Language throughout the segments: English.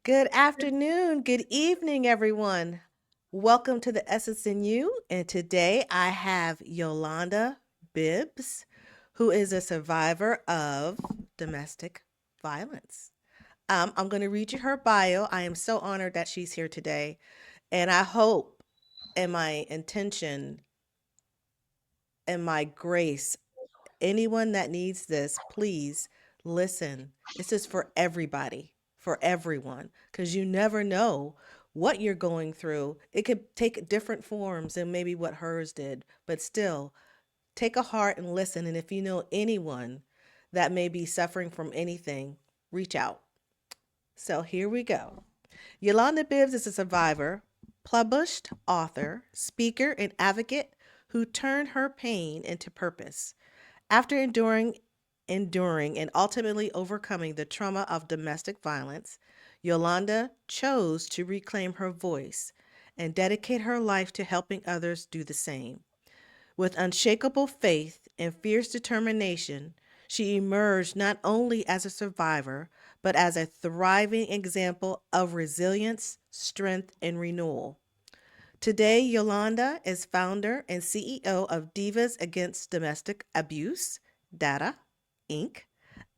Good afternoon, good evening, everyone. Welcome to the Essence in You. And today I have Yolanda Bibbs, who is a survivor of domestic violence. I'm going to read you her bio. I am so honored that she's here today. And I hope and my intention and my grace, anyone that needs this, please listen. This is for everybody, for everyone, because you never know what you're going through. It could take different forms than maybe what hers did, but still take a heart and listen. And if you know anyone that may be suffering from anything, reach out. So here we go. Yolanda Bibbs is a survivor, published author, speaker, and advocate who turned her pain into purpose. After enduring and ultimately overcoming the trauma of domestic violence, Yolanda chose to reclaim her voice and dedicate her life to helping others do the same. With unshakable faith and fierce determination, she emerged not only as a survivor, but as a thriving example of resilience, strength, and renewal. Today, Yolanda is founder and CEO of Divas Against Domestic Abuse, DADA, Inc.,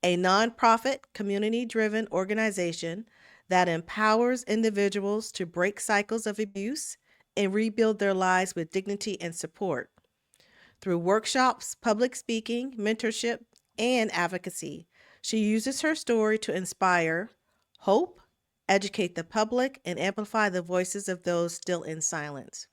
a nonprofit, community driven organization that empowers individuals to break cycles of abuse and rebuild their lives with dignity and support. Through workshops, public speaking, mentorship, and advocacy, she uses her story to inspire hope, educate the public, and amplify the voices of those still in silence.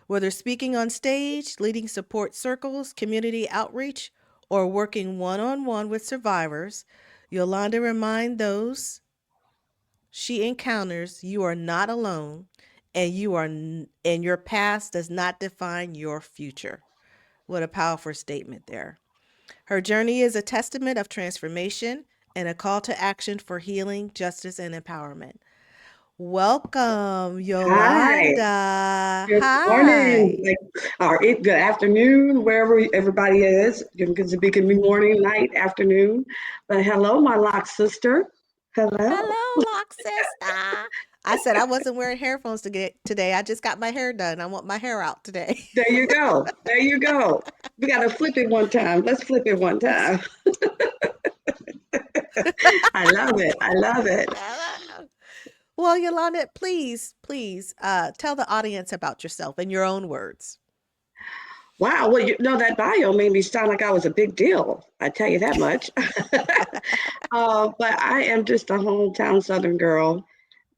Whether speaking on stage, leading support circles, community outreach, or working one on one with survivors, Yolanda reminds those she encounters you are not alone and and your past does not define your future. What a powerful statement there. Her journey is a testament of transformation and a call to action for healing, justice, and empowerment. Welcome, Hi, Yolanda. good morning, Hi. or good afternoon, wherever everybody is. It can be morning, night, afternoon. But hello, my lock sister. Hello. Hello, Lock Sister. I said I wasn't wearing headphones to get today. I just got my hair done. I want my hair out today. There you go. There you go. We got to flip it one time. Let's flip it one Let's. time. I love it. I love it. Well, Yolanda, please, tell the audience about yourself in your own words. Wow. Well, that bio made me sound like I was a big deal. I tell you that much. But I am just a hometown Southern girl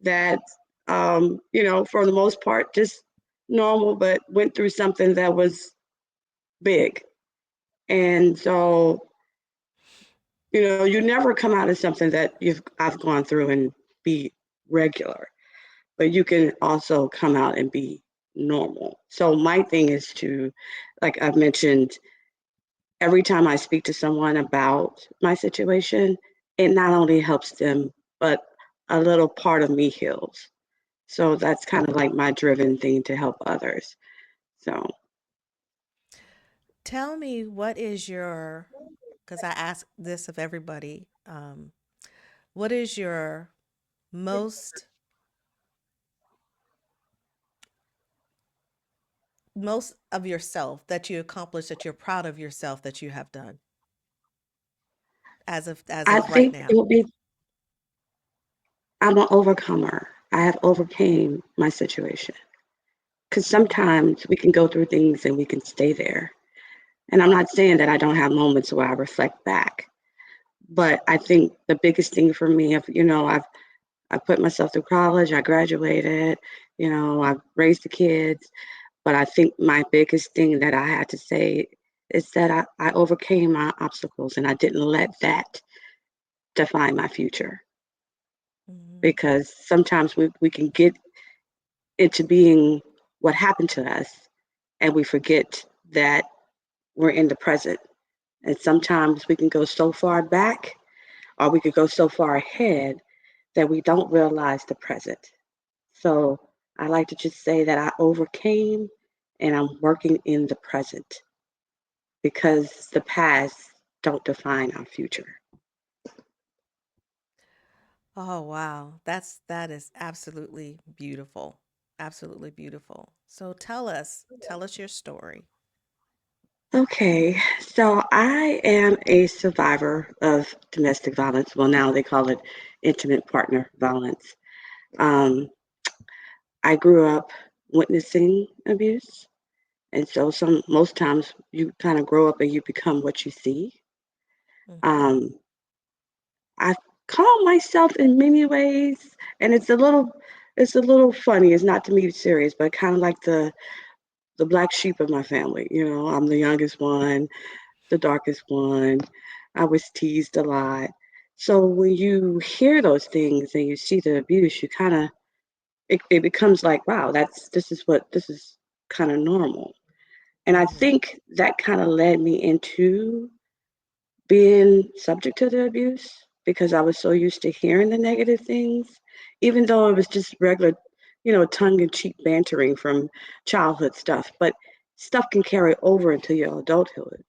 that, for the most part, just normal, but went through something that was big. And so, you never come out of something that I've gone through and be regular, but you can also come out and be normal. So my thing is to, like I've mentioned, every time I speak to someone about my situation, it not only helps them, but a little part of me heals. So that's kind of like my driven thing to help others. So Tell me what is your, because I ask this of everybody, what is your most most of yourself that you accomplished that you're proud of yourself that you have done as I of right think it now? will be, I'm an overcomer. I have overcame my situation. Because sometimes we can go through things and we can stay there. And I'm not saying that I don't have moments where I reflect back, but I think the biggest thing for me, I put myself through college, I graduated, I've raised the kids, but I think my biggest thing that I had to say is that I overcame my obstacles and I didn't let that define my future. Mhm. Because sometimes we can get into being what happened to us and we forget that we're in the present. And sometimes we can go so far back or we could go so far ahead that we don't realize the present. So I like to just say that I overcame and I'm working in the present because the past don't define our future. Oh, wow. That is absolutely beautiful. Absolutely beautiful. So tell us your story. Okay, so I am a survivor of domestic violence. Well, now they call it intimate partner violence. Um, I grew up witnessing abuse, and so most times you kind of grow up and you become what you see. Mhm. Um, I call myself in many ways, and it's a little funny. It's not to me serious, but kind of like the black sheep of my family. You know, I'm the youngest one, the darkest one. I was teased a lot. So when you hear those things and you see the abuse, you kind of it becomes like, wow, this is kind of normal. And I Mhm. think that kind of led me into being subject to the abuse because I was so used to hearing the negative things, even though it was just regular, tongue in cheek bantering from childhood stuff. But stuff can carry over into your adulthood.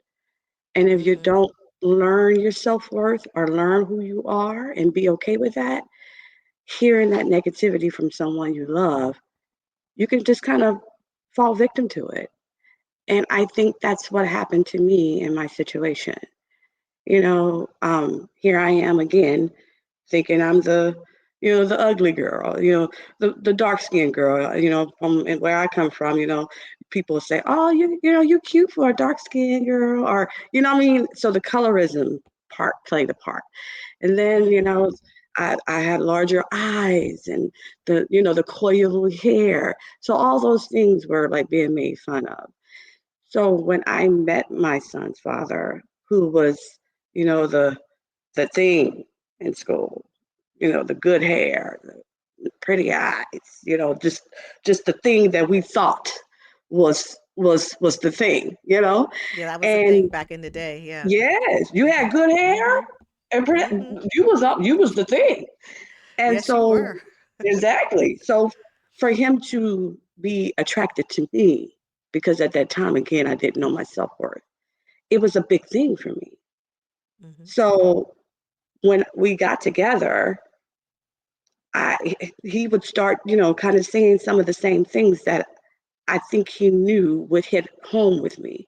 And if you Mhm. don't learn your self worth or learn who you are and be okay with that, hearing that negativity from someone you love, you can just kind of fall victim to it. And I think that's what happened to me in my situation. Here I am again thinking I'm the ugly girl, the dark skinned girl, from where I come from, people say, oh, you cute for a dark skinned girl, or, what I mean? So the colorism part played a part. And then, Mhm. I had larger eyes and the coily hair. So all those things were like being made fun of. So when I met my son's father, who was, the thing in school, the good hair, the pretty eyes, just the thing that we thought was the thing, Yeah, that was a thing And back in the day. Yeah. yes, you had Mhm. good hair Mhm. and Mhm. you was the thing. And Yes, you so were. exactly. So for him to be attracted to me, because at that time again I didn't know my self-worth, it was a big thing for me. Mhm. So when we got together, he would start, kind of saying some of the same things that I think he knew would hit home with me.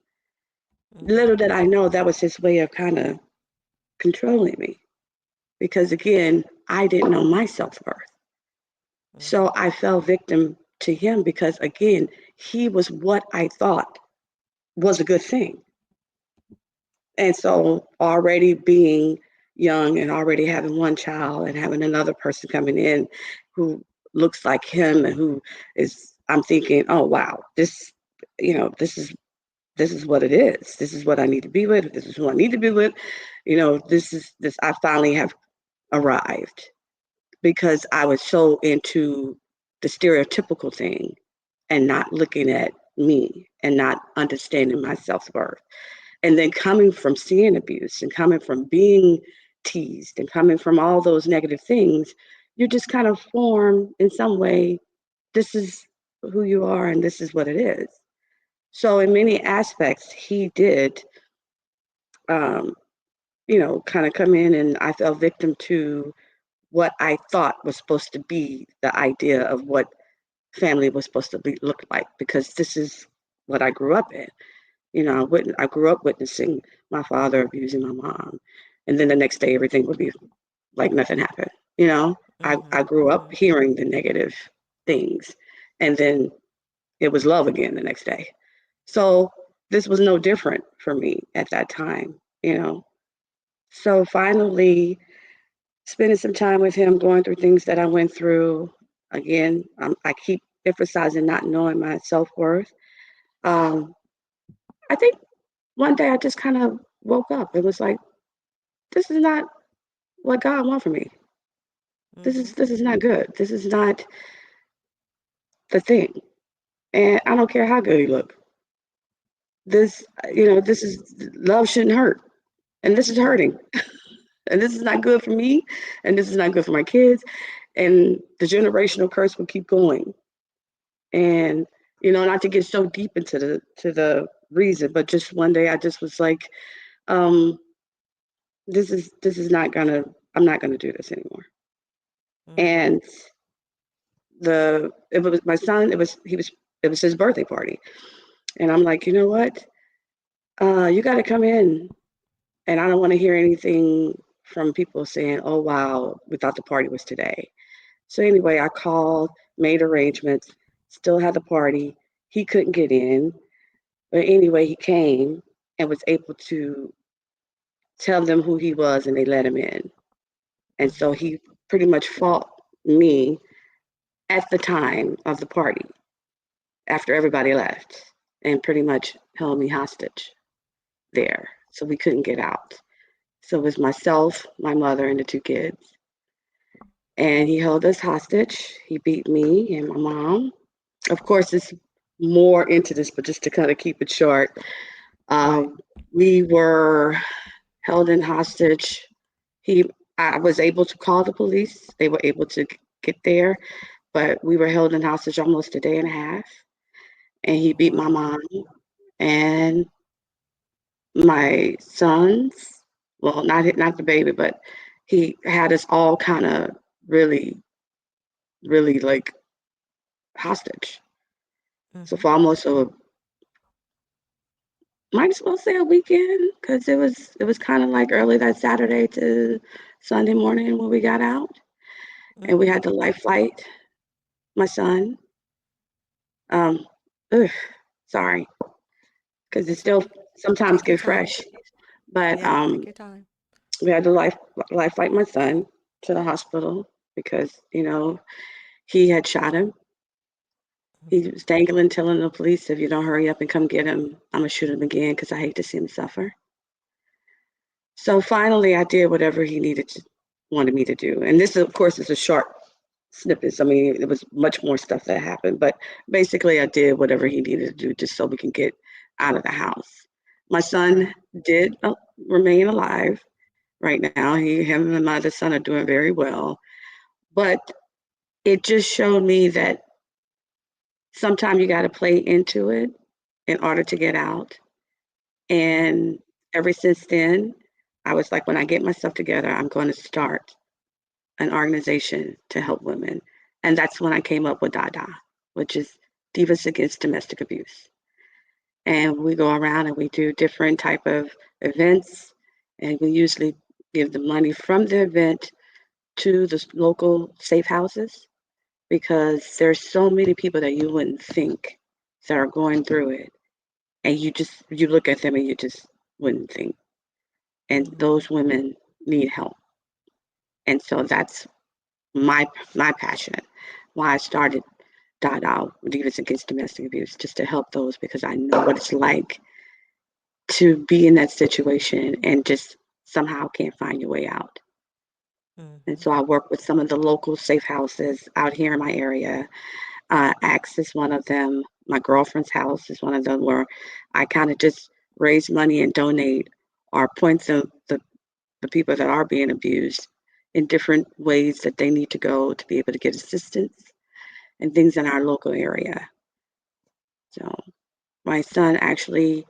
Mhm. Little did I know that was his way of kind of controlling me because again, I didn't know my self-worth. So Mhm. I fell victim to him because again, he was what I thought was a good thing. And so already being young and already having one child and having another person coming in who looks like him and who is I'm thinking, oh wow, this is what it is. This is what I need to be with. This is who I need to be with. This I finally have arrived because I was so into the stereotypical thing and not looking at me and not understanding my self-worth. And then coming from seeing abuse and coming from being teased and coming from all those negative things, you just kind of form in some way, this is who you are and this is what it is. So in many aspects, he did, um, kind of come in and I fell victim to what I thought was supposed to be the idea of what family was supposed to look like because this is what I grew up in. I grew up witnessing my father abusing my mom, and then the next day everything would be like nothing happened. I Mhm. grew up Mhm. hearing the negative things, and then it was love again the next day. So this was no different for me at that time. So finally, spending some time with him, going through things that I went through. Again, I keep emphasizing not knowing my self worth. Um, I think one day I just kind of woke up. It was like, this is not what God wants for me. Mhm. This is not good. This is not the thing. And I don't care how good he look. Mhm. This is love shouldn't hurt. And this is Mhm. hurting. And this is not good for me. And this is not good for my kids. And the generational curse will keep going. And not to get so deep into the reason, but just one day I just was like, um, this is not gonna I'm not gonna do this anymore. Mm-hmm. And it was my son. It was his birthday party, and I'm like, you know what? You got to come in, and I don't want to hear anything from people saying, "Oh wow, we thought the party was today." So anyway, I called, made arrangements, still had the party. He couldn't get in, but anyway, he came and was able to tell them who he was, and they let him in. And so Mm-hmm. he pretty much fought me at the time of the party after everybody left and pretty much held me hostage there. So we couldn't get out. So it was myself, my mother, and the two kids. And he held us hostage. He beat me and my mom. Of course, it's more into this, but just to kind of keep it short, Right. um, we were held in hostage. He, I was able to call the police. They were able to get there, but we were held in hostage almost a day and a half. And he Oh, beat my wow. mom and my sons. Well, not the baby, but he had us all kind of really, really like hostage. So Mm-hmm. for almost a might as well say a weekend because it was kind of like early that Saturday to Sunday morning when we got out, and we Mm-hmm. had to life flight my son. Um, ugh, sorry, because it It's still okay. sometimes Take your get time. fresh. But Yeah, take your time. we had to life flight my son to the hospital because he had shot him. He Mm-hmm. was dangling, telling the police, "If you don't hurry up and come get him, I'm gonna shoot him again because I hate to see him suffer." So finally, I did whatever he wanted me to do. And this, of course, is a short snippets. I mean, it was much more stuff that happened, but basically, I did whatever he needed to do just so we can get out of the house. My son Right. did remain alive right now. Him, and my other son are doing very well, but it just showed me that sometimes you got to play into it in order to get out. Mm-hmm. And ever since then, I was like, when I get myself together, I'm going to start an organization to help women. And that's when I came up with DADA, which is Divas Against Domestic Abuse. And we go around and we do different type of events, and we usually give the money from the event to the local safe houses because there's so many people that you wouldn't think that are going through it, and you look at them and you just wouldn't think. And Mm-hmm. those women need help, and so that's my my passion. Why I started DADA, Divas Against Domestic Abuse, just to help those because I know what it's like to be in that situation and just somehow can't find your way out. And Mm-hmm. so I work with some of the local safe houses out here in my area. Axe is one of them. My girlfriend's house is one of them where I kind of just raise money and donate or point the people that are being abused in different ways that they need to go to be able to get assistance and things in our local area. So my son actually,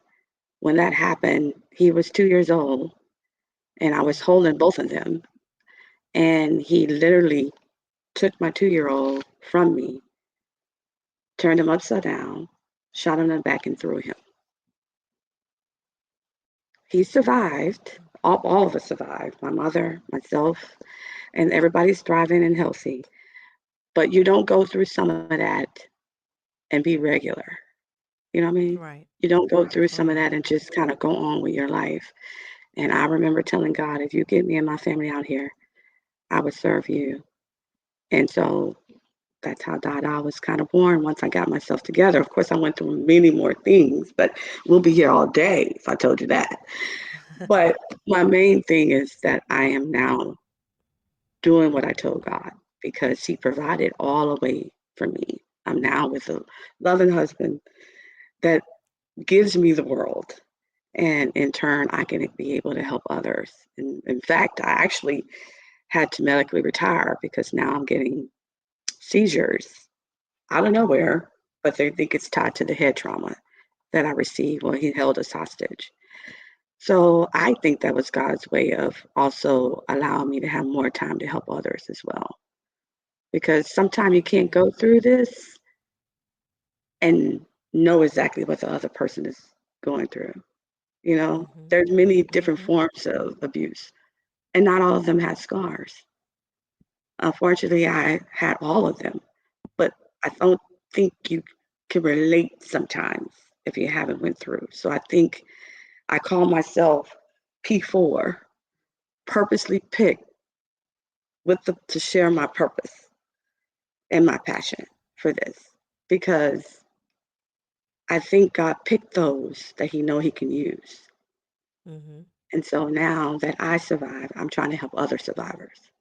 when that happened, he was 2 years old and I was Mm-hmm. holding both of them. And he literally took my 2 year old from me, turned him upside down, shot him in the back, and threw him. He survived. All of us survived, my mother, myself, and everybody's thriving and healthy. But you don't go through some of that and be regular. You know what I mean? Right. You don't go through Oh, some of yeah. that and just kind of go on with your life. And I remember telling God, if you get me and my family out here, I would serve you. And so that's how Dada was kind of born once I got myself together. Of course, I went through many more things, but we'll be here all day if I told you that. But my main thing is that I am now doing what I told God because He provided all the way for me. I'm now with a loving husband that gives me the world. And in turn, I can be able to help others. And in fact, I actually had to medically retire because now I'm getting seizures out of Mm-hmm. nowhere, but they think it's tied to the head trauma that I received when he held us hostage. So I think that was God's way of also allowing me to have more time to help others as well. because sometimes you can't go through this and know exactly what the other person is going through. You know, Mhm. there's many different Mhm. forms of abuse, and not all of them have scars. Unfortunately, I had all of them, but I don't think you can relate sometimes if you haven't went through. So I think I call myself P4, purposely picked to share my purpose and my passion for this, because I think God picked those that He know He can use. Mhm. And so now that I survive, I'm trying to help other survivors.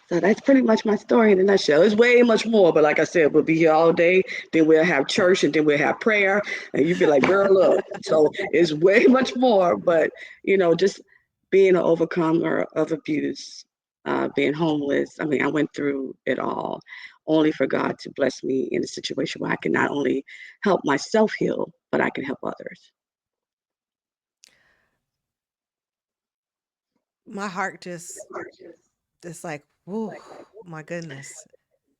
So that's pretty much my story in a nutshell. It's way much more, but like I said, we'll be here all day. Then we'll have church, and then we'll have prayer, and you'd be like, "Girl, look." So it's way much more, but just being an overcomer of abuse, being homeless. I mean, I went through it all, only for God to bless me in a situation where I can not only help myself heal, but I can help others. My heart just like, whoo, my goodness.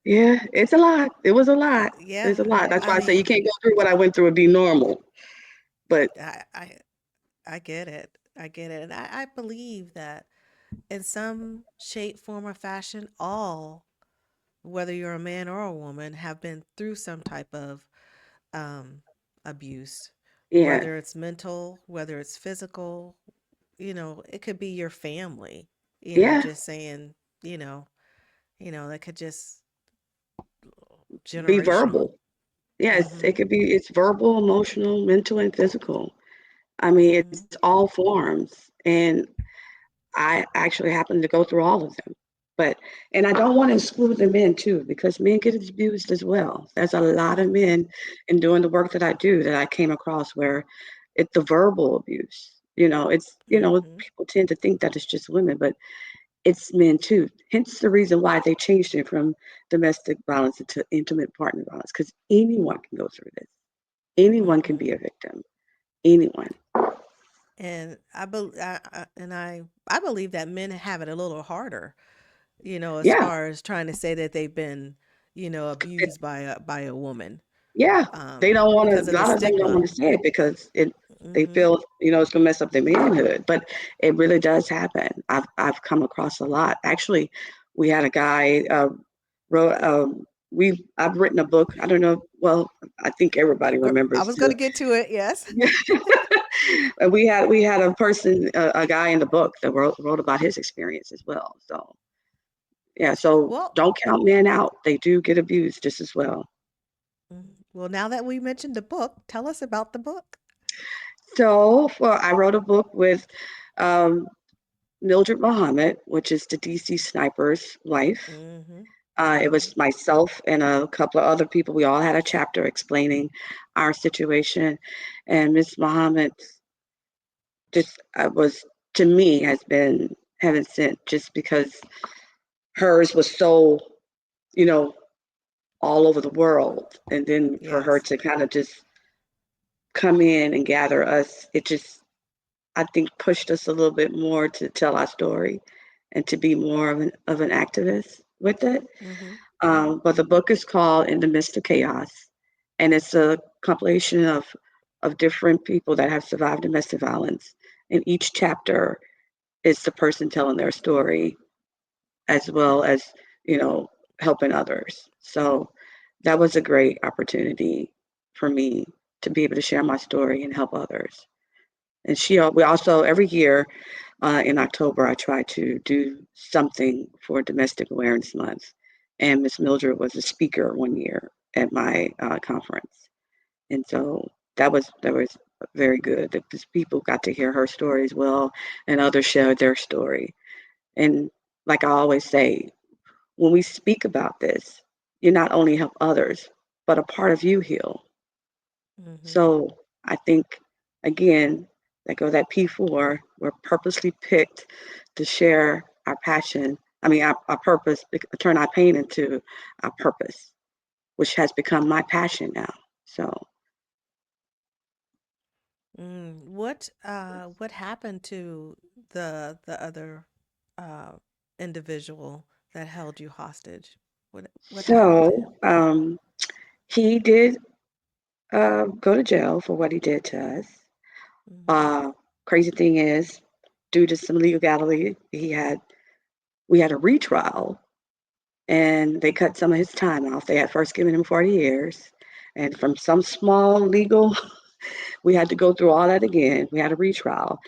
Yeah, it's a lot. It was a lot. It's a Yeah. lot. That's I why I say you mean, can't go through what I went through and be normal. But I I I get it. I get it. And I believe that in some shape, form, or fashion, all, whether you're a man or a woman, have been through some type of um, abuse, yeah, whether it's mental, whether it's physical, it could be your family, yeah, just saying, you know, that could just be generational. verbal. Yes, it Mhm. could be, it's verbal, emotional, mental, and physical. I mean, it's Mhm. all forms. And I actually happen to go through all of them. But, and I don't want to exclude the men too, because men get abused as well. There's a lot of Mhm. men in doing the work that I do that I came across where it's the verbal abuse. Mhm. People tend to think that it's just women, but it's men too. Hence the reason why they changed it from domestic violence to intimate partner violence, because anyone can go through this. Anyone can Mhm. be a victim. Anyone. And I believe that men have it a little harder, as Yeah. far as trying to say that they've been, abused by a woman, Yeah. They don't want because to, a of the lot of them don't want stigma. to say it because they Mhm. feel, it's going to mess up their manhood. But it really does happen. I've come across a lot. Actually, we had a guy, wrote, I've written a book. I don't know. Well, I think everybody I remembers was going to get to it. Yes. and we had a person, a guy in the book that wrote about his experience as well. So yeah, so Well, don't count men out. They do get abused just as well. well, now that we mentioned the book, tell us about the book. So I wrote a book with um, Mildred Muhammad, which is the DC sniper's wife. Mhm. It Mhm. was myself and a couple of other people. We all had a chapter explaining our situation, and Miss Muhammad just was, to me, has been heaven sent, just because hers was so, you know, all over the world. And then for her Yes. to kind of just come in and gather us, it just, I think, pushed us a little bit more to tell our story and to be more of an activist with it. Mhm. Mhm. But the book is called In the Midst of Chaos, and it's a compilation of different people that have survived domestic violence. And each chapter is the person telling their story as well as, you know, helping others. So that was a great opportunity for me to be able to share my story and help others. And we also, every year in October, I try to do something for Domestic Awareness Month. And Miss Mildred was a speaker one year at my conference. And so that was very good that these people got to hear her story as well, and others shared their story. And like I always say, when we speak about this, you not only help others, but a part of you heal. Mhm. So I think, again, like go that P4, we're purposely picked to share our passion. I mean, our purpose, turn our pain into our purpose, which has become my passion now. So What happened to the other uh individual that held you hostage? What happened to him? So he did go to jail for what he did to us. Mm-hmm. Uh, Crazy thing is, due to some legality, we had a retrial, and they cut some of his time off. They had first given him 40 years, and from some small legal, we had to go through all that again. We had a retrial.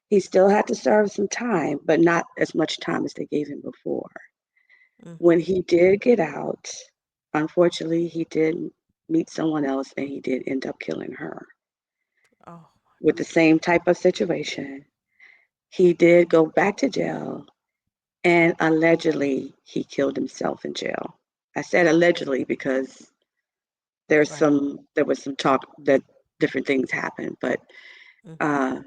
He still had to serve some time, but not as much time as they gave him before. When Mm-hmm. he did get out, unfortunately, he did meet someone else and he did end up killing her Oh with the same type of situation. He did go back to jail and allegedly he killed himself in jail. I said allegedly because my. Right. there was some talk that different things happened, but Mm-hmm. uh,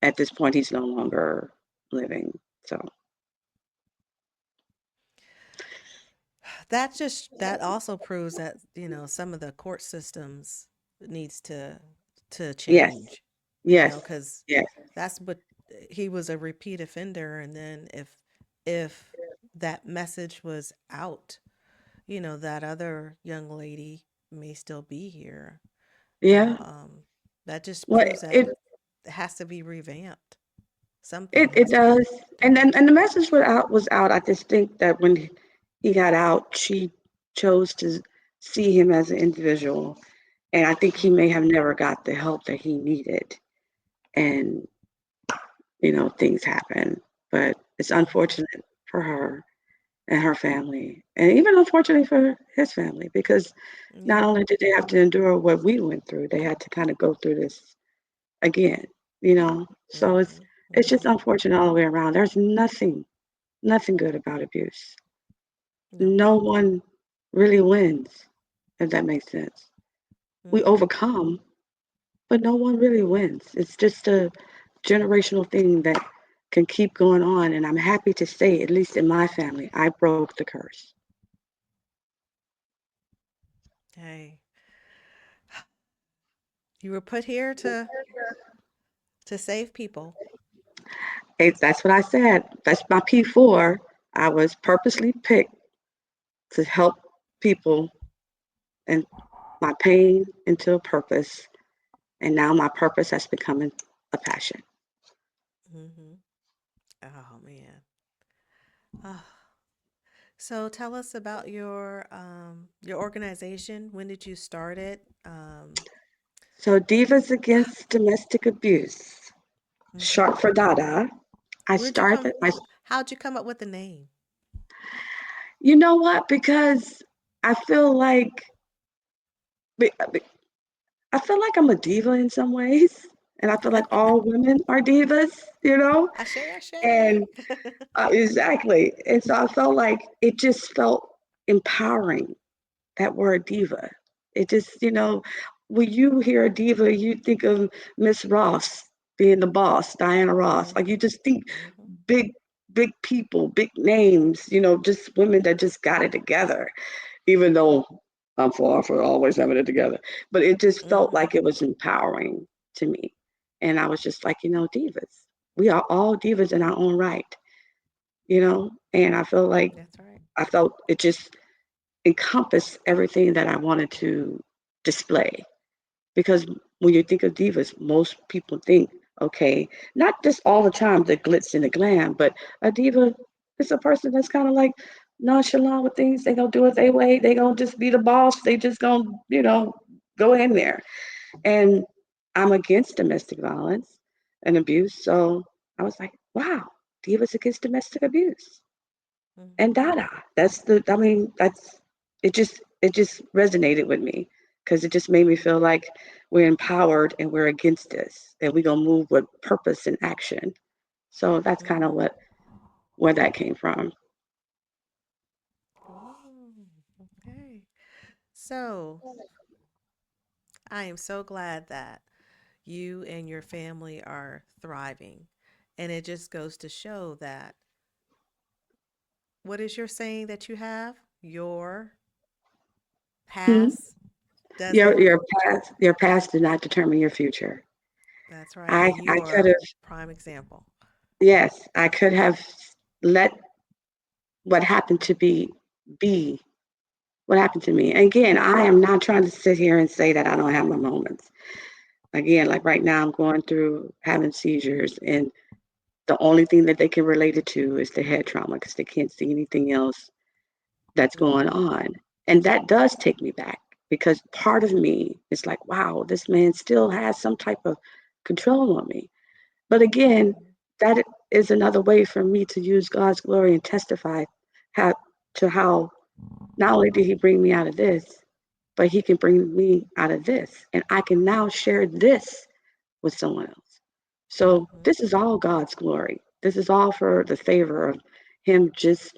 at this point he's no longer living. So That also proves that, some of the court systems needs to yes, change, yes, because yes, that's what he was a repeat offender, and then if that message was out, that other young lady may still be here. You yeah. know, that just Well, proves that it has to be revamped. Something it has to be does, done. and the message was out. I just think that when he got out, she chose to see him as an individual, and I think he may Mm-hmm. have never got the help that he needed, and things happen. But it's Mm-hmm. unfortunate for her and her family, and even unfortunately for his family, because not Yeah. only did they have to endure what we went through, they had to kind of go through this again, you know. So Mm-hmm. it's just Mm-hmm. unfortunate all the way around. There's nothing good about abuse. No. No one really wins, if that makes sense. We Mm-hmm. overcome, but no one really wins. It's just a generational thing that can keep going on. And I'm happy to say, at least in my family, I broke the curse. Hey, you were put here to save people. That's what I said. That's my P4. I was purposely picked to help people and my pain into a purpose. And now my purpose has become a passion. Mm-hmm. Oh man. Ah. So tell us about your organization. When did you start it? So, Divas Against Domestic Abuse, Mm-hmm. short for DADA. I Where'd you come? started my, How'd you come up with the name? you know what? Because I feel like, I feel like I'm a diva in some ways. And I feel like all women are divas, you know? Ashe, ashe. And exactly. And so I felt like it just felt empowering, that word diva. It just, when you hear a diva, you think of Miss Ross being the boss, Diana Ross. Like you Mm-hmm. just think Mm-hmm. big, big people, big names, just women that just got it together, even though I'm far from always having it together. But it just felt Mm-hmm. like it was empowering to me. And I was just like, divas. We are all divas in our own right. And I feel like That's right. I felt it just encompassed everything that I wanted to display. Because when you think of divas, most people think, okay, not just all the time the glitz and the glam, but a diva is a person that's kind of like nonchalant with things. They gonna do it their way. They gonna just be the boss. They just gonna, go in there. And I'm against domestic violence and abuse. So I was like, wow, divas against domestic abuse and Mm-hmm. Dada. I mean, it just resonated with me because it just made me feel like we're empowered and we're against this and we're gonna move with purpose and action. So that's kind of Mm-hmm. where that came from. Oh, okay. So I am so glad that you and your family are thriving. And it just goes to show that what is your saying that you have? Your Hmm. past Your doesn't, your past did not determine your future. that's right. I And you I are could a have prime example. yes, I could have let what happened to be what happened to me. Again, I am not trying to sit here and say that I don't have my moments. Again, like right now, I'm going through having seizures, and the only thing that they can relate it to is the head trauma because they can't see anything else that's going Mhm. on. And that does take me back because part of me is like, wow, this man still has some type of control on me. But again, Mhm. that is another way for me to use God's glory and testify how, to how not only did he bring me out of this, but he can bring me out of this. And I can now share this with someone else. So Mhm. this is all God's glory. This is all for the favor of him just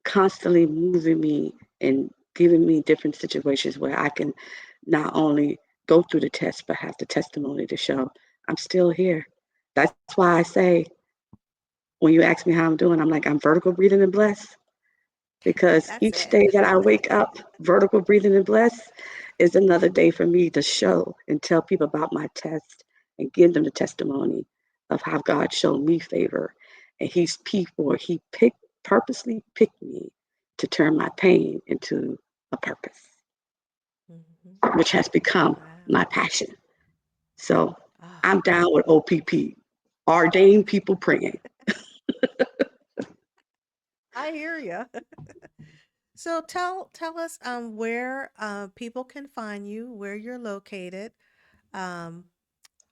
constantly moving me and giving me different situations where I can not only go through the test, but have the testimony to show I'm still here. That's why I say, when you ask me how I'm doing, I'm like, I'm vertical breathing and blessed because That's each it. day that I wake up vertical breathing and blessed is another day for me to show and tell people about my test and give them the testimony of how God showed me favor. And he's people, he purposely picked me to turn my pain into a purpose, Mhm. which has become Wow. my passion. So Ah, I'm down with OPP, ordained people praying. I hear you. So tell us where people can find you, where you're located, um,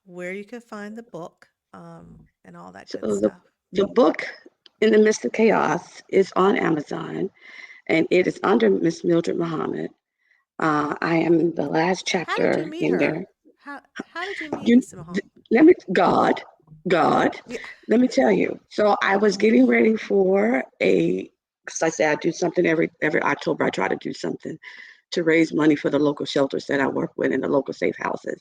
where you can find the book, and all that So good stuff. the book In the Midst of Chaos is on Amazon and it is under Miss Mildred Muhammad. I am in the last How did you chapter meet in her? there. How did you meet You, Miss Mahone? let me, God, Yeah. let me tell you. So I was Mhm. getting ready for because I say I do something every October. I try to do something to raise money for the local shelters that I work with in the local safe houses.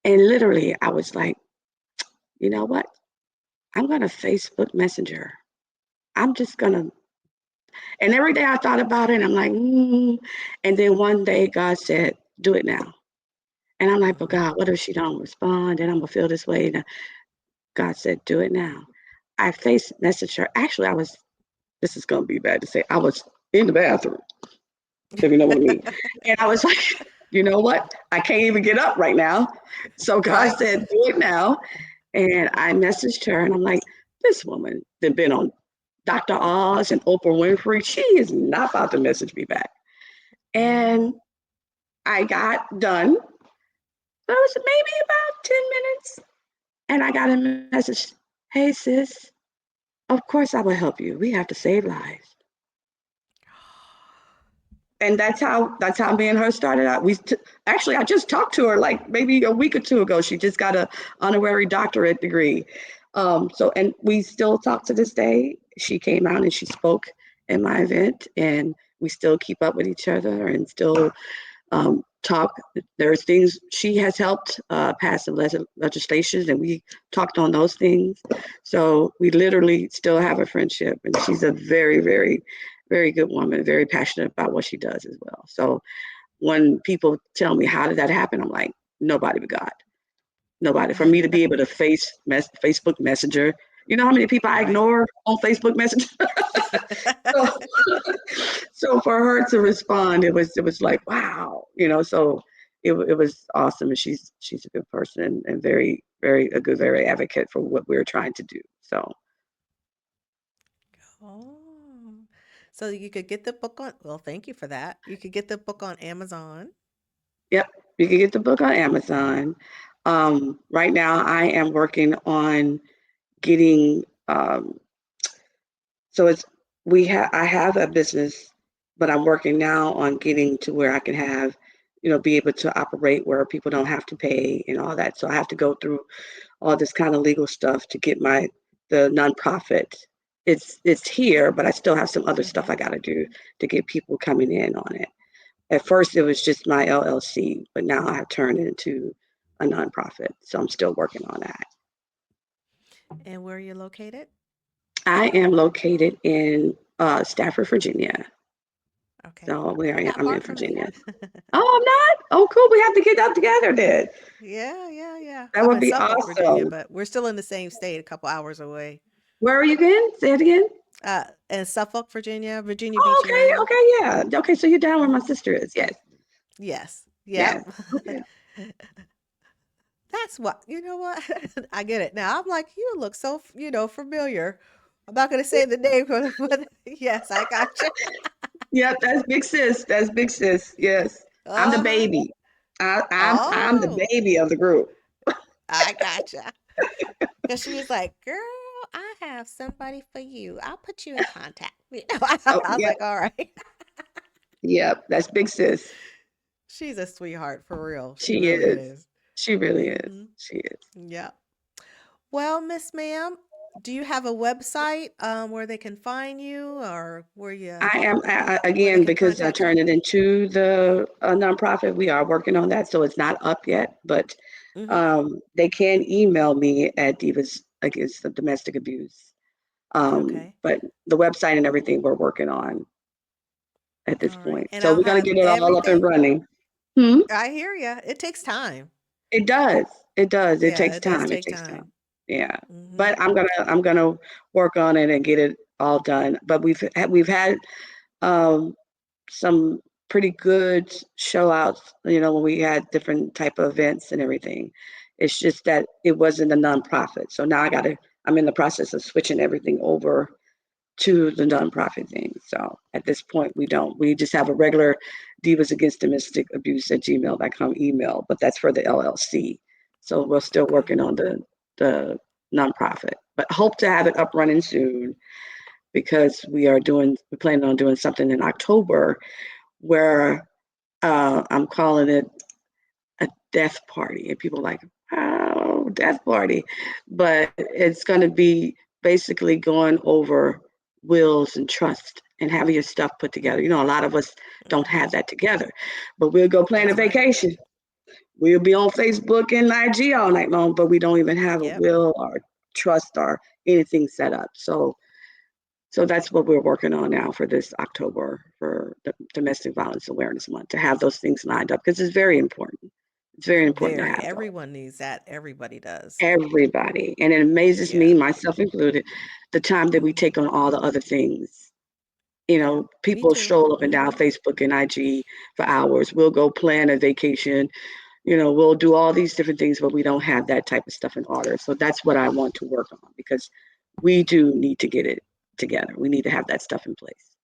And literally, I was like, you know what? I'm gonna Facebook Messenger. I'm just gonna. And every day I thought about it, and I'm like, and then one day God said, do it now. And I'm like, but God, Mhm. what if she don't respond? And I'm gonna feel this way. And God said, do it now. I face messaged her. Actually, I was. This is gonna be bad to say. I was in the bathroom, if you know what I mean. And I was like, you know what? I can't even get up right now. So God Right. said, do it now. And I messaged her, and I'm like, this woman that been on Dr. Oz and Oprah Winfrey, she is not about to message me back. And Mhm. I got done. That was maybe about 10 minutes. And I got a message. Hey, sis, of course I will help you. We have to save lives. And that's how me and her started out. Actually, I just talked to her like maybe a week or two ago. She just got a honorary doctorate degree. So and we still talk to this day. She came out and she spoke at my event, and we still keep up with each other and still talk. There's things she has helped pass some legislation, and we talked on those things. So we literally still have a friendship, and she's a very, very, very good woman, very passionate about what she does as well. So when people tell me how did that happen, I'm like, nobody but God. Nobody. For me to be able to Facebook Messenger, you know how many people I Right. ignore on Facebook Messenger? So so for her to respond, it was like wow, so it was awesome, and she's a good person and very very a good very advocate for what we're trying to do. So Oh. So you could get the book on, well, thank you for that. You could get the book on Amazon. yep, you can get the book on Amazon. Right now, I am working on getting so it's we have I have a business, but I'm working now on getting to where I can have be able to operate where people don't have to pay and all that. So I have to go through all this kind of legal stuff to get the nonprofit. It's here, but I still have some other stuff Mhm. I got to do to get people coming in on it. At first, it was just my LLC, but now I have turned it into a nonprofit. So I'm still working on that. And where are you located? I am located in Stafford, Virginia. Okay. So where You're I am, not I'm in far from me. Virginia. Oh, I'm not. Oh, cool. We have to get up together then. Yeah, yeah, yeah. That I'm would in be Suffolk, Virginia, awesome. but we're still in the same state, a couple hours away. Where are you again? Say it again. In Suffolk, Virginia, Virginia Oh, Beach okay, area. okay, yeah. Okay, so you're down where my Hmm. sister is. Yes, Yes. Yep. yes. Okay. That's what, you know what? I get it now. I'm like, you look so, familiar. I'm not going to say the name, but yes, I got you. Yep, that's big sis. That's big sis. Yes, I'm the Uh-huh. baby. I'm the Oh, baby of the group. I got you. Because she was like, girl, I have somebody for you. I'll put you in contact. Oh, I was yep, like, all right. yep. That's big sis. She's a sweetheart for real. She She really is. is. She really is. Mm-hmm. She is. Yep. Well, Miss Ma'am, do you have a website where they can find you or I am where they again can because I contact you? turned it into the nonprofit. We are working on that, so it's not up yet. But Mm-hmm. they can email me at Divas Against the Domestic Abuse. Okay. But the website and everything we're working on at this All right. point. And So I'll we're gonna have get it all up and everything. running. Hmm? I hear you. It takes time. It does. It does. It Yeah, takes it does time. It take takes time. time. Yeah. Mm-hmm. But I'm gonna work on it and get it all done. But we've had um, some pretty good show outs, when we had different type of events and everything. It's just that it wasn't a nonprofit. So now I'm in the process of switching everything over to the nonprofit thing. So at this point, we just have a regular Divas Against Domestic Abuse at gmail.com email, but that's for the LLC. So we're still Okay. working on the nonprofit, but hope to have it up running soon because we're planning on doing something in October where I'm calling it a death party, and people are like, oh, death party, but it's going to be basically going over wills and trust and having your stuff put together. A Mm-hmm. lot of us don't Mm-hmm. have that together, but we'll go plan a That's right. vacation. We'll be on Facebook and IG all night long, but we don't even have a Yep. will or trust or anything set up. So that's what we're working on now for this October for the Domestic Violence Awareness Month to have those things lined up because it's very important. It's very important to Very. have those. Everyone needs that. Everybody does. Everybody. And it amazes me, Yeah. myself included, the time that we take Mm-hmm. on all the other things. Yep. Me People too. stroll up and down Mm-hmm. Facebook and IG for hours. We'll go plan a vacation. We'll do all these different things, but we don't have that type of stuff in order. So that's what I want to work on because we do need to get it together. We need to have that stuff in place.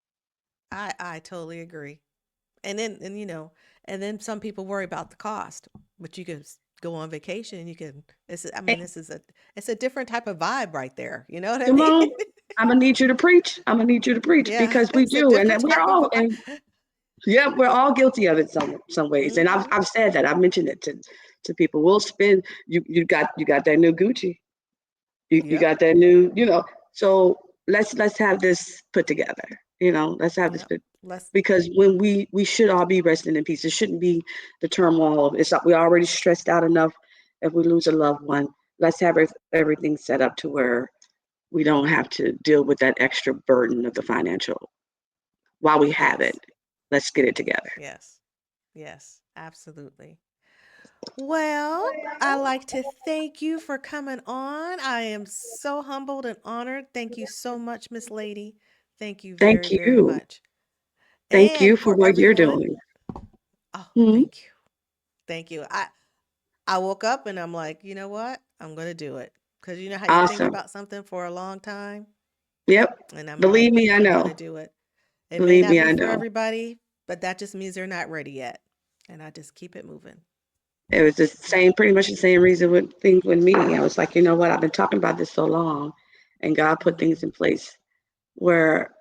I totally agree. And then some people worry about the cost, but you can go on vacation. You can. I mean, it's a different type of vibe right there. You know what I mean? Simone, I'm gonna need you to preach. I'm gonna need you to preach Yeah, because we it's a do, and different then we're type of all, vibe. and yeah, we're all guilty of it some ways. And I've Mm-hmm. I've said that. I've mentioned it to people. We'll spend. You got that new Gucci. You Yep. got that new. So let's have this put together. Let's have this Yep. put Let's. because when we should all be resting in peace. It shouldn't be the turmoil. It's we're already stressed out enough if we lose a loved one. Let's have everything set up to where we don't have to deal with that extra burden of the financial while we have it. Yes. Let's get it together. Yes. Yes. Absolutely. Well, I like to thank you for coming on. I am so humbled and honored. Thank you so much, Miss Lady. Thank you very, Thank very you. much. Thank you And for for what you're everyone, doing. oh, Hmm. thank you. Thank you. I woke up and I'm like, you know what? I'm going to do it. Because you know how you think Awesome. about something for a long time? Yep. And I'm like, Believe me, I I'm going to know. do it. It may Believe not me, be I for know. everybody, but that just means they're not ready yet. And I just keep it moving. It was the Yep. same, pretty much the same reason with things with me. I was like, you know what? I've been talking about this so long, and God put things Hmm. in place where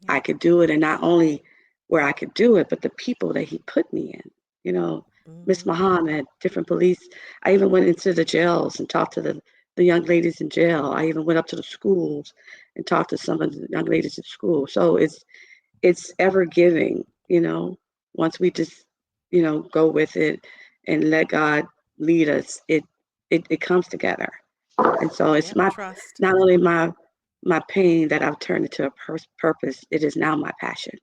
I Yep. could do it, and not only where I could do it, but the people that He put me in. You know, Miss Hmm. Muhammad, different police. I even went into the jails and talked to the young ladies in jail. I even went up to the schools and talked to some of the young ladies at school. So it's ever giving. Once we just go with it and let God lead us, it comes together. And so it's Yep. my Trust. not only my pain that I've turned into a purpose. It is now my passion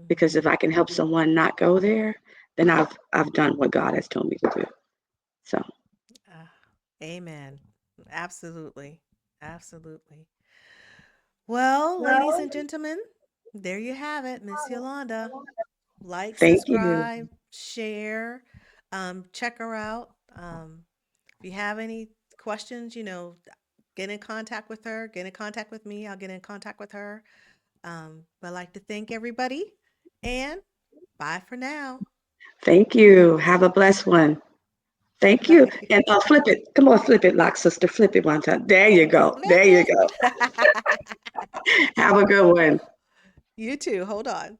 because Hmm. if I can help someone not go there, then I've done what God has told me to do. So Amen. Absolutely. Absolutely. Well, ladies and gentlemen, there you have it, Miss Yolanda. Like, Thank you. subscribe, share, check her out. If you have any questions, get in contact with her, get in contact with me. I'll get in contact with her. But I'd like to thank everybody and bye for now. Thank you. Have a blessed one. Thank you. Bye. And flip it. Come on, flip it, lock sister. Flip it one time. There you go. Flip There you it. go. Have a good one. You too. Hold on.